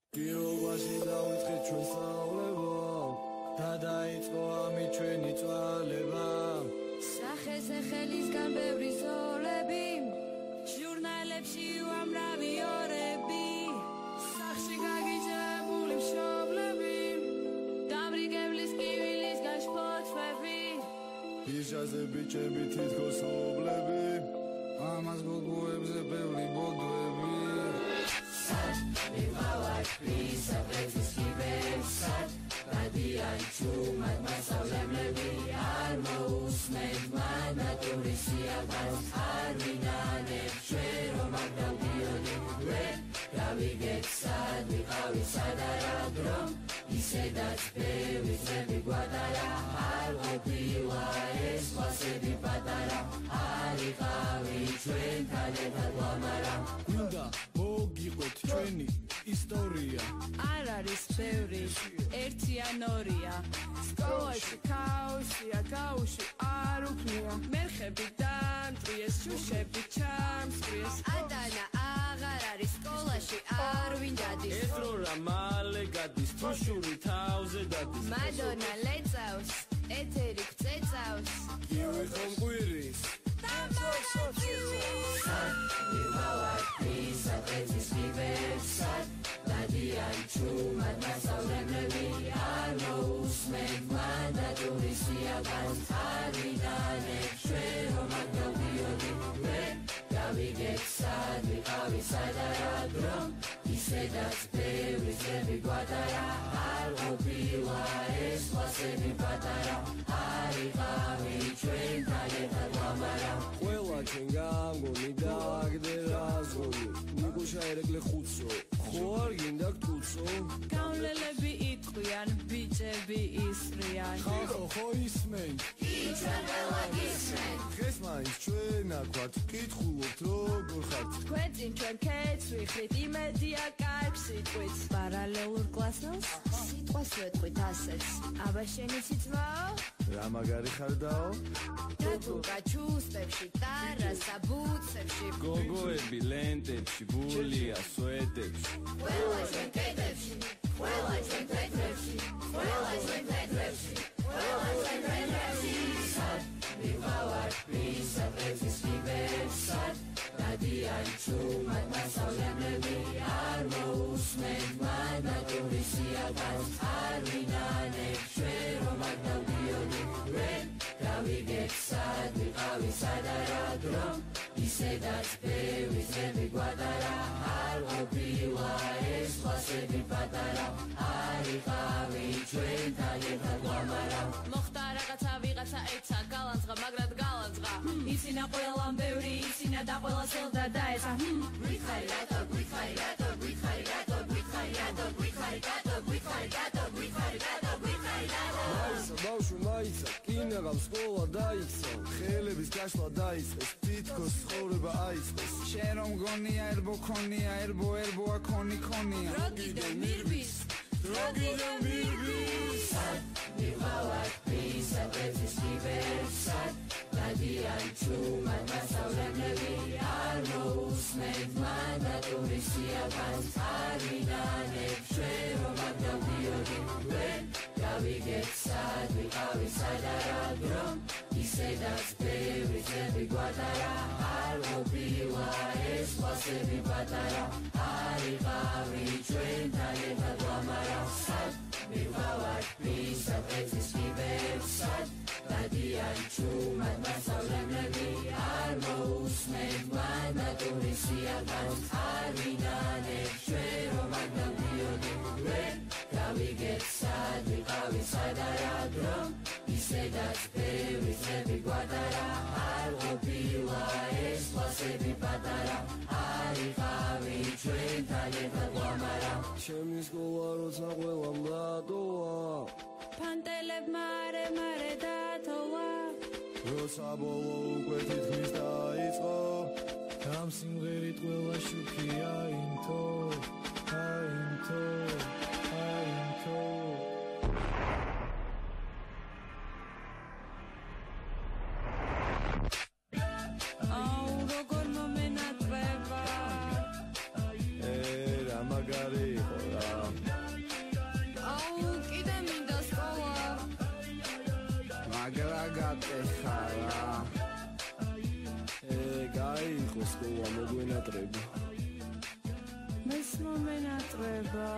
Pirogvashi davitqit ჩვენ სწავლებო და დაიწყო ამით ჩვენი წვალება სახეზე ხელისგან ბევრი ზოლები ჟურნალებში უამრავი ორები სახში გაგიჯებული მშობლები დამრიგებლის კივილისგან შფოთვები იშაზე ბიჭები თითქოს ობლები ამას გოგოებზე ბევრი ბოდვები Pisa, precis que pensar Radia i čumat masavlemlevi Armous, medman, naturisia Vaz, arminane Čero, magdam, biodi Red, pravi getsad Viqavi sadara drom Isedac, pevi, zebi guadara Argo piwa, esquasebi patara Ariqavi, čuen Tadetat lamara Gunda, მოგიყვეთ ჩვენი ისტორია არ არის ბევრი ერთი ან ორია სკოლაში ქაოსია გაუში არ უქმნია მერხები დამწვიეს შუშები ჩამსკრიეს ადანა აღარ არის სკოლაში არ ვინ დადის ეს რო რა მალე გადის თუშური თავზე დადის მადონა ლეწავს ეთერი გწეწავს კივი ხომ ყვირის Dadia i čumat masavlemlevi Armous, medman, naturisia Vaz, arminane Čero, magdam, biodi Red, pravi getsad Viqavi sadara drom Isedac, pevi, zebi guadara Argo piwa, esquasebi patara Ariqavi, čuen Tadetat lamara ყველა ჩვენ გამგონი დააგდე რაზღონი ნიკუშა ერეკლე ხუცო ხო არ გინდა გტუცო გავლელები იტყვიან ბიჭები ისრიან ხო ისმენ ჩვენ ყველა გისმენ დღეს მაინც ჩვენ აქვთ კითხულობთ როგორ ხართ გვეწინ ჩვენ ქეთს ვიხრით იმედია კარგ სიტყვით პარალელურ კლასელს სიტყვას ვეტყვით ასეც აბა შენი სიტყვაო რა მაგარი ხარ დაო დათუკა ჩუსტებში ტარასა ბუცებში გოგოები ლენტებში ბულია სვეტებში ყველა ჩვენ კეთებში ყველა ჩვენ კეთებში ყველა ჩვენ კეთებში ყველა ჩვენ კეთებში ვიყავარ პისა პრეცის კიბერსად Dadia i čumat masavlemlevi Armous, medman, naturisia Vaz, arminane Čero, magdam, biodi Red, pravi getsad Viqavi sadara drom Isedac, pevi, zebi guadara Argo piwa, esquasebi patara Ariqavi, čuen Tadetat lamara Moxta raqaca vიღაცა ეცა გალანძღა მაგრად გალანძღა ისინა ყველამ ბევრი ისინა და ყველა სელდა დაეცა გვიხარი რატო გვიხარი რატო გვიხარი რატო გვიხარი რატო გვიხარი რატო გვიხარი რატო გვიხარი რატო გვიხარი რატო ბავშვი მაიცა კინაღამ სკოლა დაიქცა ხელების გაშლა დაიწყეს თითქოს ცხოვრება აიწყეს შენ რომ გონია ერბო ქონია ერბო აქონი ქონია როგიდან მირბის როგიდან მირბის ვიყავარ პისა პრეცის კიბერსად Dadia i čumat masavlemlevi Armous, medman, naturisia Vaz, arminane Čero, magdam, biodi Red, pravi getsad Viqavi sadara drom Isedac, pevi, zebi guadara Argo piwa, esquasebi patara Ariqavi, čuen Tadetat lamara ვიყავარ პისა პრეცის კიბერსად Dadia i čumat masavlemlevi Armous, medman, naturisia Vaz, arminane Čero, magdam, biodi Red, pravi getsad Viqavi sadara drom Isedac, pevi, zebi guadara Argo piwa, esquasebi patara Ariqavi, čuen Tadetat lamara ჩემი სკოლა როცა ყველამ დატოვა ფანტელებმა მარე დათოვა როცა ბოლო უკვე თითქმის დაიწყო ამ სიმღერით ყველა შუქი აინთო აუ როგორ მომენატრება რა მაგარი იყო რა აგრა გატეხარა გაიყო სკოლა მოგვენატრება მის მომენატრება